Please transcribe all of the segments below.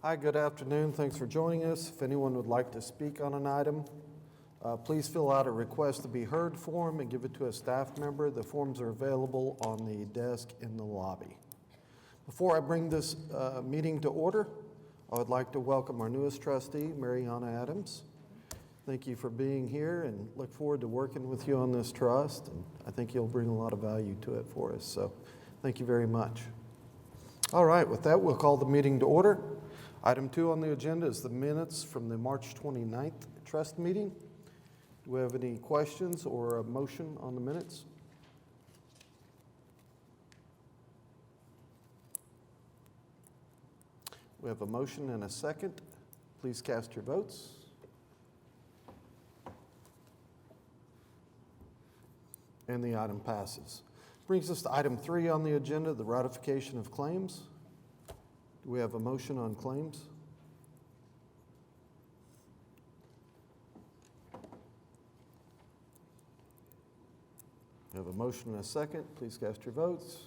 Hi, good afternoon. Thanks for joining us. If anyone would like to speak on an item, please fill out a request to be heard form and give it to a staff member. The forms are available on the desk in the lobby. Before I bring this meeting to order, I would like to welcome our newest trustee, Mariana Adams. Thank you for being here and look forward to working with you on this trust. And I think you'll bring a lot of value to it for us. So thank you very much. All right, with that, we'll call the meeting to order. Item 2 on the agenda is the minutes from the March 29th trust meeting. Do we have any questions or a motion on the minutes? We have a motion and a second. Please cast your votes. And the item passes. Brings us to item 3 on the agenda, the ratification of claims. Do we have a motion on claims? We have a motion and a second. Please cast your votes.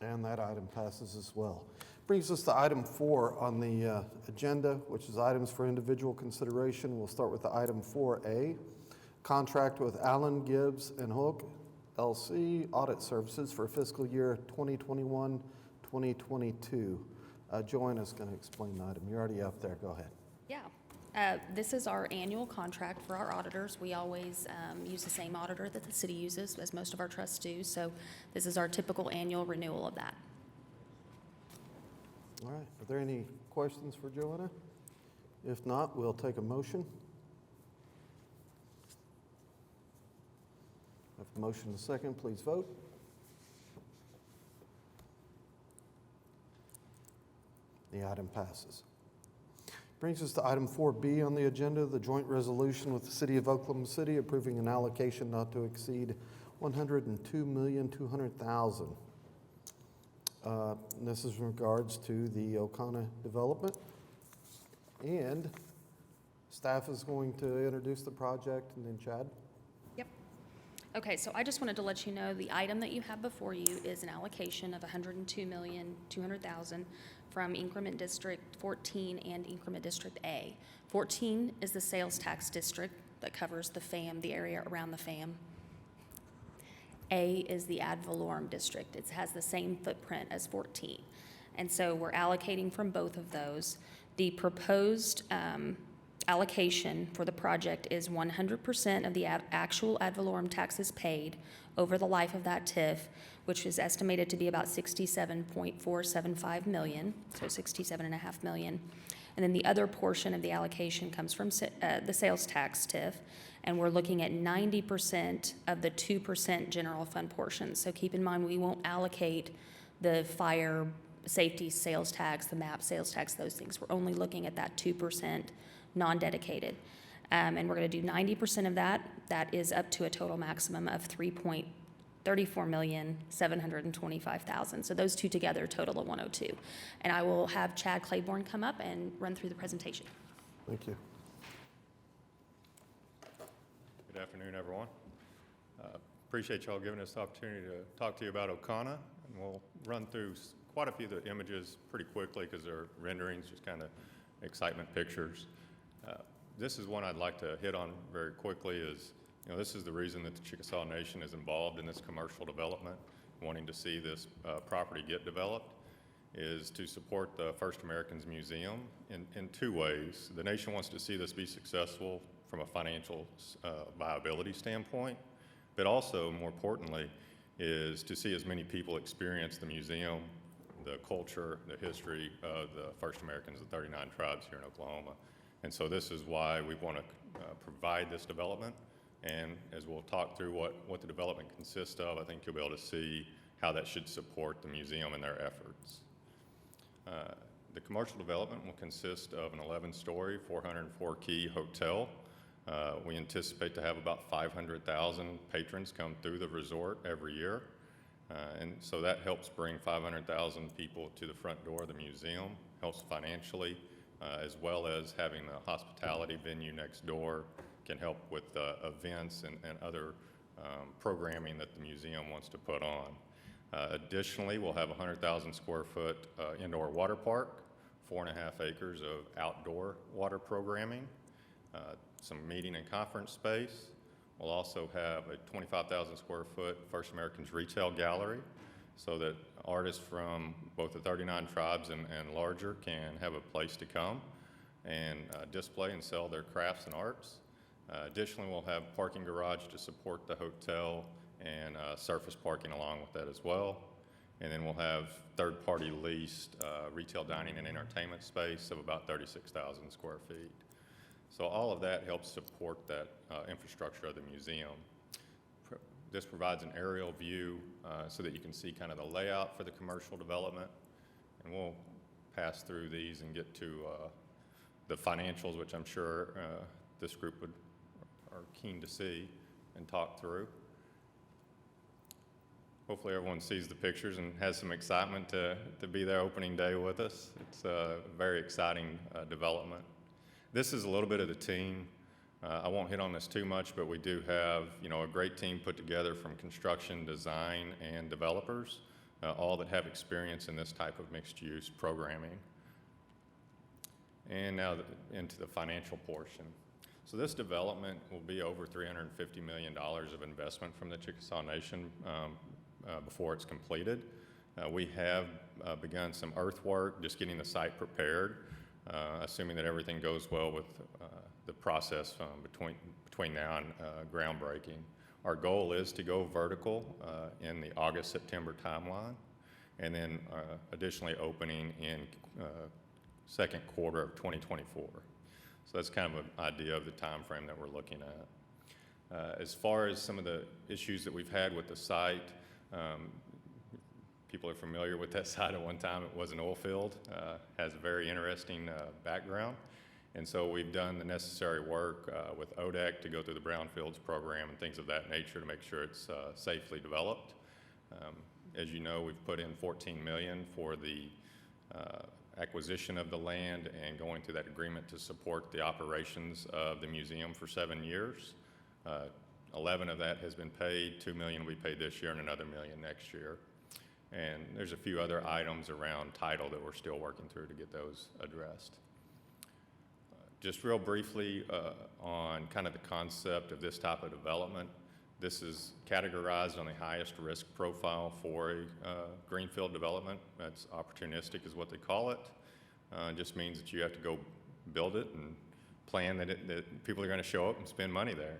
And that item passes as well. Brings us to item 4 on the agenda, which is items for individual consideration. We'll start with the item 4A, contract with Allen, Gibbs & Hook, LC, audit services for fiscal year 2021-2022. Joanna's going to explain the item. You're already up there. Go ahead. Yeah. This is our annual contract for our auditors. We always use the same auditor that the city uses, as most of our trusts do. So this is our typical annual renewal of that. All right. Are there any questions for Joanna? If not, we'll take a motion. If the motion is second, please vote. The item passes. Brings us to item 4B on the agenda, the joint resolution with the City of Oklahoma City approving an allocation not to exceed $102,200,000. This is in regards to the OKANA development. And staff is going to introduce the project, and then Chad. Yep. Okay, so I just wanted to let you know the item that you have before you is an allocation of $102,200,000 from Increment District 14 and Increment District A. 14 is the sales tax district that covers the FAM, the area around the FAM. A is the ad valorem district. It has the same footprint as 14. And so we're allocating from both of those. The proposed allocation for the project is 100% of the actual ad valorem taxes paid over the life of that TIF, which is estimated to be about $67.475 million, so $67.5 million. And then the other portion of the allocation comes from the sales tax TIF, and we're looking at 90% of the 2% general fund portion. So keep in mind, we won't allocate the fire safety sales tax, the MAP sales tax, those things. We're only looking at that 2% non-dedicated. And we're going to do 90% of that. That is up to a total maximum of $3.34,725,000. So those two together total of 102. And I will have Chad Claiborne come up and run through the presentation. Thank you. Good afternoon, everyone. Appreciate y'all giving us the opportunity to talk to you about OKANA. And we'll run through quite a few of the images pretty quickly because they're renderings, just kind of excitement pictures. This is one I'd like to hit on very quickly is, this is the reason that the Chickasaw Nation is involved in this commercial development, wanting to see this property get developed, is to support the First Americans Museum in two ways. The nation wants to see this be successful from a financial viability standpoint, but also, more importantly, is to see as many people experience the museum, the culture, the history of the First Americans, the 39 tribes here in Oklahoma. And so this is why we want to provide this development. And as we'll talk through what the development consists of, I think you'll be able to see how that should support the museum and their efforts. The commercial development will consist of an 11-story, 404-key hotel. We anticipate to have about 500,000 patrons come through the resort every year. And so that helps bring 500,000 people to the front door of the museum, helps financially, as well as having the hospitality venue next door can help with events and other programming that the museum wants to put on. Additionally, we'll have a 100,000 square foot indoor water park, 4.5 acres of outdoor water programming, some meeting and conference space. We'll also have a 25,000 square foot First Americans retail gallery so that artists from both the 39 tribes and larger can have a place to come and display and sell their crafts and arts. Additionally, we'll have parking garage to support the hotel and surface parking along with that as well. And then we'll have third-party leased retail dining and entertainment space of about 36,000 square feet. So all of that helps support that infrastructure of the museum. This provides an aerial view so that you can see kind of the layout for the commercial development. And we'll pass through these and get to the financials, which I'm sure this group are keen to see and talk through. Hopefully everyone sees the pictures and has some excitement to be there opening day with us. It's a very exciting development. This is a little bit of the team. I won't hit on this too much, but we do have, a great team put together from construction, design, and developers, all that have experience in this type of mixed-use programming. And now into the financial portion. So this development will be over $350 million of investment from the Chickasaw Nation before it's completed. We have begun some earthwork, just getting the site prepared, assuming that everything goes well with the process between now and groundbreaking. Our goal is to go vertical in the August-September timeline, and then additionally opening in second quarter of 2024. So that's kind of an idea of the time frame that we're looking at. As far as some of the issues that we've had with the site, people are familiar with that site. At one time it was an oil field, has a very interesting background. And so we've done the necessary work with ODEC to go through the brownfields program and things of that nature to make sure it's safely developed. As you know, we've put in $14 million for the acquisition of the land and going through that agreement to support the operations of the museum for 7 years. 11 of that has been paid, $2 million will be paid this year and another $1 million next year. And there's a few other items around title that we're still working through to get those addressed. Just real briefly on kind of the concept of this type of development. This is categorized on the highest risk profile for a greenfield development. That's opportunistic is what they call it. It just means that you have to go build it and plan that people are going to show up and spend money there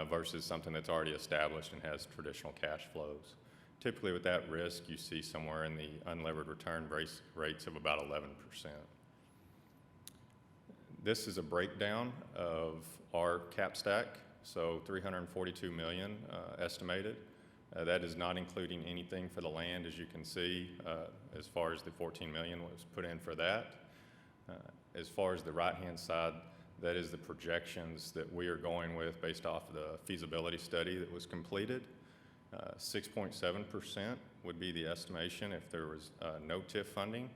versus something that's already established and has traditional cash flows. Typically with that risk, you see somewhere in the unlevered return rates of about 11%. This is a breakdown of our cap stack, so $342 million estimated. That is not including anything for the land, as you can see, as far as the $14 million was put in for that. As far as the right-hand side, that is the projections that we are going with based off the feasibility study that was completed. 6.7% would be the estimation if there was no TIF funding.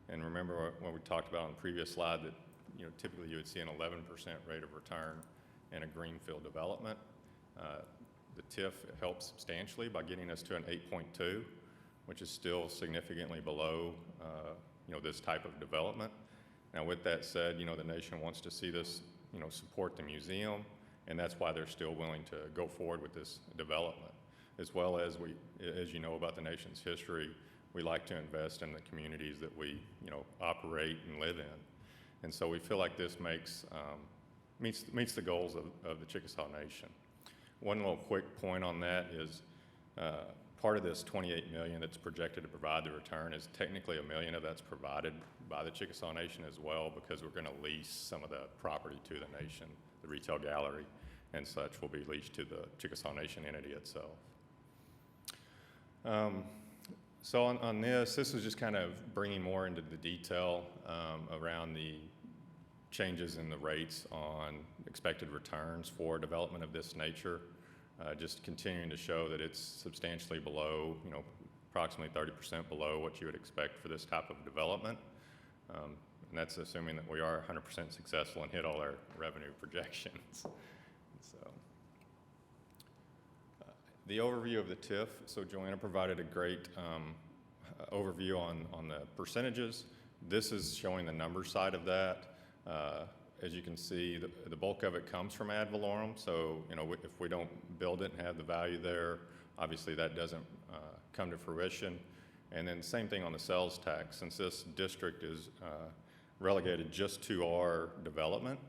And remember what we talked about on the previous slide that typically you would see an 11% rate of return in a greenfield development. The TIF helps substantially by getting us to an 8.2, which is still significantly below this type of development. Now with that said, the nation wants to see this support the museum, and that's why they're still willing to go forward with this development. As well as as you know about the nation's history, we like to invest in the communities that we operate and live in. And so we feel like this meets the goals of the Chickasaw Nation. One little quick point on that is part of this $28 million that's projected to provide the return is technically $1 million of that's provided by the Chickasaw Nation as well, because we're going to lease some of the property to the nation. The retail gallery and such will be leased to the Chickasaw Nation entity itself. So on this is just kind of bringing more into the detail around the changes in the rates on expected returns for development of this nature, just continuing to show that it's substantially below, approximately 30% below what you would expect for this type of development. And that's assuming that we are 100% successful and hit all our revenue projections. So, the overview of the TIF. So Joanna provided a great overview on the percentages. This is showing the number side of that. As you can see, the bulk of it comes from ad valorem. So, if we don't build it and have the value there, obviously that doesn't come to fruition. And then same thing on the sales tax. Since this district is relegated just to our development,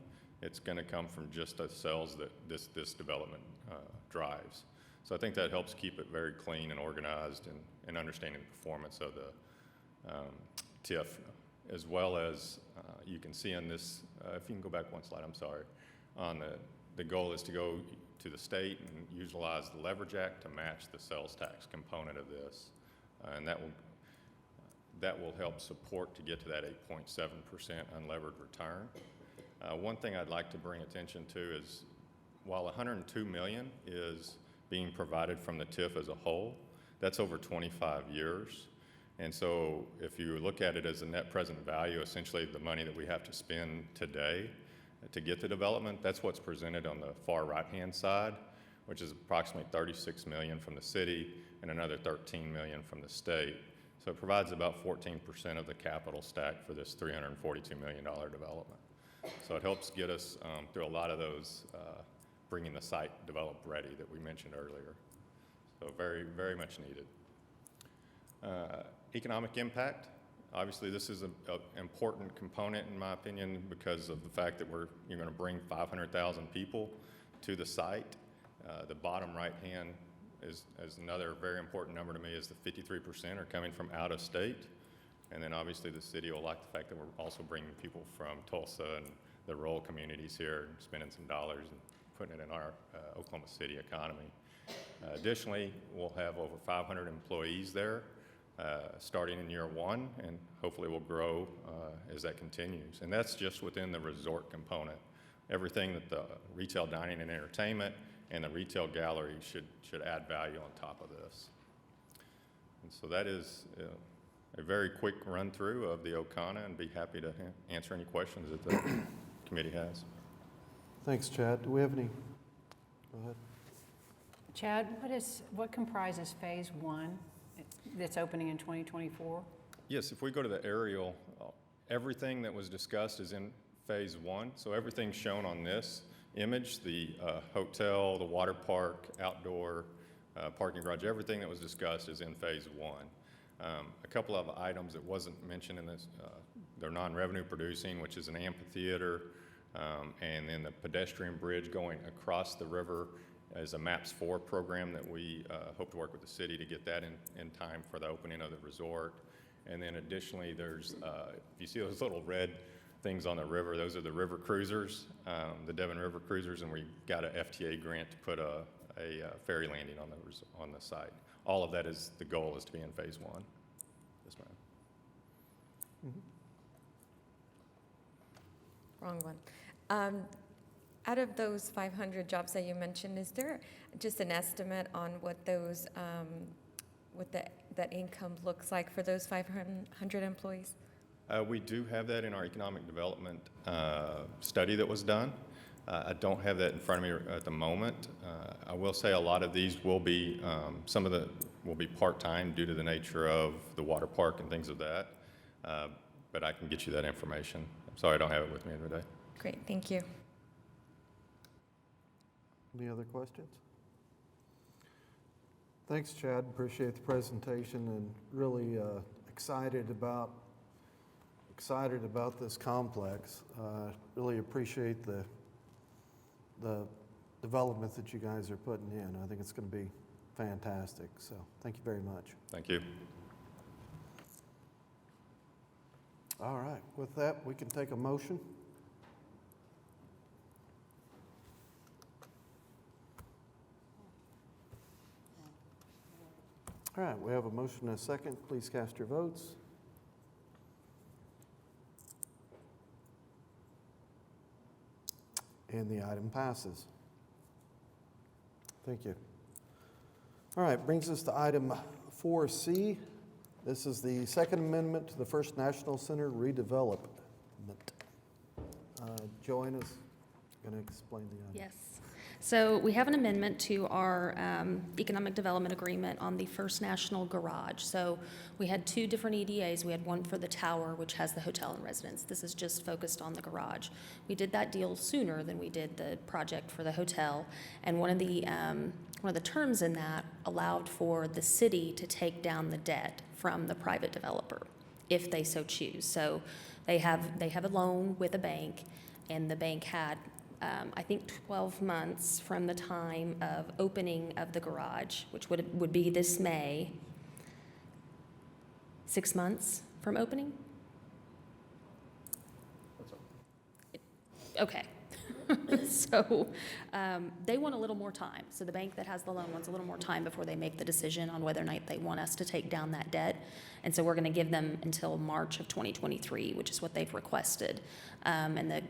it's going to come from just the sales that this development drives. So I think that helps keep it very clean and organized and understanding the performance of the TIF, as well as you can see on this, if you can go back one slide, I'm sorry, on the goal is to go to the state and utilize the Leverage Act to match the sales tax component of this. And that will help support to get to that 8.7% unlevered return. One thing I'd like to bring attention to is while $102 million is being provided from the TIF as a whole, that's over 25 years. And so if you look at it as a net present value, essentially the money that we have to spend today to get the development, that's what's presented on the far right-hand side, which is approximately $36 million from the city and another $13 million from the state. So it provides about 14% of the capital stack for this $342 million development. So it helps get us through a lot of those bringing the site developed ready that we mentioned earlier. So very, very much needed. Economic impact. Obviously, this is an important component, in my opinion, because of the fact that you're going to bring 500,000 people to the site. The bottom right-hand is another very important number to me, is the 53% are coming from out of state. And then obviously the city will like the fact that we're also bringing people from Tulsa and the rural communities here, and spending some dollars and putting it in our Oklahoma City economy. Additionally, we'll have over 500 employees there starting in year one, and hopefully will grow as that continues. And that's just within the resort component. Everything that the retail dining and entertainment and the retail gallery should add value on top of this. And so that is a very quick run through of the OKANA, and be happy to answer any questions that the committee has. Thanks, Chad. Do we have any? Go ahead. Chad, what comprises phase one that's opening in 2024? Yes, if we go to the aerial, everything that was discussed is in phase one. So everything shown on this image, the hotel, the water park, outdoor parking garage, everything that was discussed is in phase one. A couple of items that wasn't mentioned in this, they're non-revenue producing, which is an amphitheater, and then the pedestrian bridge going across the river is a MAPS 4 program that we hope to work with the city to get that in time for the opening of the resort. And then additionally, there's, if you see those little red things on the river, those are the river cruisers, the Devon River Cruisers, and we got an FTA grant to put a ferry landing on the site. All of that is, the goal is to be in phase one. Yes, ma'am. Mm-hmm. Wrong one. Out of those 500 jobs that you mentioned, is there just an estimate on what those, that income looks like for those 500 employees? We do have that in our economic development study that was done. I don't have that in front of me at the moment. I will say a lot of these will be, some of the will be part-time due to the nature of the water park and things of that, but I can get you that information. I'm sorry I don't have it with me today. Great, thank you. Any other questions? Thanks, Chad. Appreciate the presentation, and really excited about this complex. Really appreciate the development that you guys are putting in. I think it's going to be fantastic. So thank you very much. Thank you. All right. With that, we can take a motion. All right, we have a motion and a second. Please cast your votes. And the item passes. Thank you. All right, brings us to item 4C. This is the second amendment to the First National Center redevelopment. Joanna's going to explain the item. Yes. So we have an amendment to our economic development agreement on the First National Garage. So we had two different EDAs. We had one for the tower, which has the hotel and residence. This is just focused on the garage. We did that deal sooner than we did the project for the hotel. And one of the terms in that allowed for the city to take down the debt from the private developer, if they so choose. So they have a loan with a bank, and the bank had, I think, 12 months from the time of opening of the garage, which would be this May. 6 months from opening? Okay. So they want a little more time. So the bank that has the loan wants a little more time before they make the decision on whether or not they want us to take down that debt. And so we're going to give them until March of 2023, which is what they've requested. And the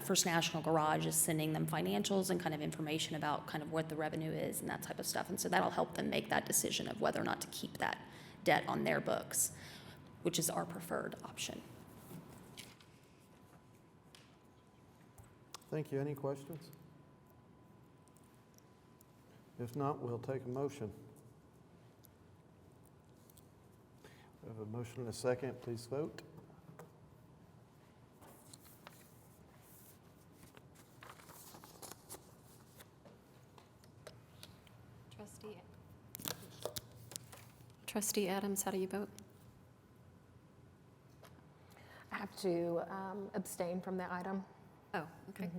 First National Garage is sending them financials and kind of information about kind of what the revenue is and that type of stuff. And so that'll help them make that decision of whether or not to keep that debt on their books, which is our preferred option. Thank you. Any questions? If not, we'll take a motion. We have a motion and a second. Please vote. Trustee Adams, how do you vote? I have to abstain from the item. Oh, okay.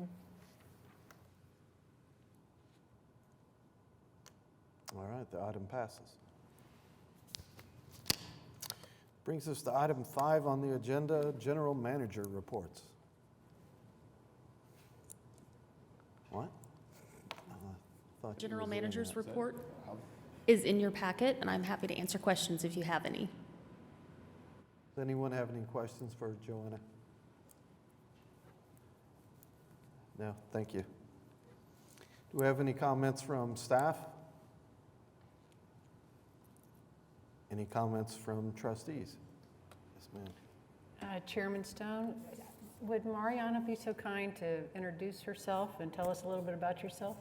All right, the item passes. Brings us to item 5 on the agenda, General Manager Reports. What? Thought you General was in Manager's that. report is in your packet, and I'm happy to answer questions if you have any. Does anyone have any questions for Joanna? No, thank you. Do we have any comments from staff? Any comments from trustees? Yes, ma'am. Chairman Stone, would Mariana be so kind to introduce herself and tell us a little bit about yourself?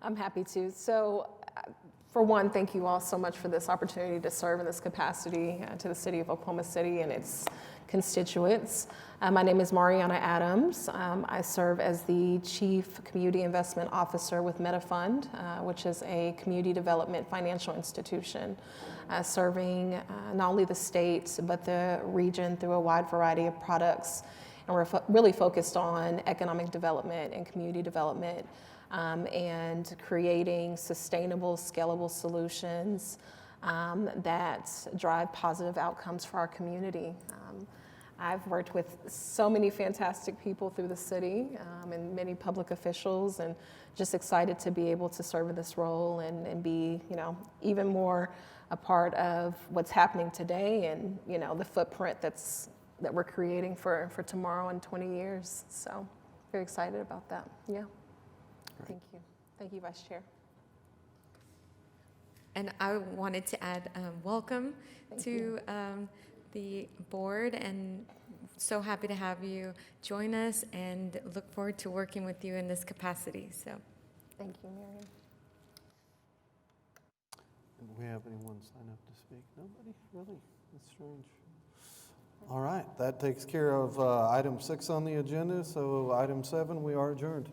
I'm happy to. So, for one, thank you all so much for this opportunity to serve in this capacity to the city of Oklahoma City and its constituents. My name is Mariana Adams. I serve as the Chief Community Investment Officer with MetaFund, which is a community development financial institution serving not only the state but the region through a wide variety of products. And we're really focused on economic development and community development and creating sustainable, scalable solutions that drive positive outcomes for our community. I've worked with so many fantastic people through the city and many public officials, and just excited to be able to serve in this role and be, even more a part of what's happening today and, the footprint that we're creating for tomorrow and 20 years. So very excited about that. Yeah. Great. Thank you. Thank you, Vice Chair. And I wanted to add welcome Thank to you. The board, and so happy to have you join us and look forward to working with you in this capacity. So, Thank you, Miriam. Do we have anyone sign up to speak? Nobody? Really? That's strange. All right, that takes care of item 6 on the agenda. So item 7, we are adjourned.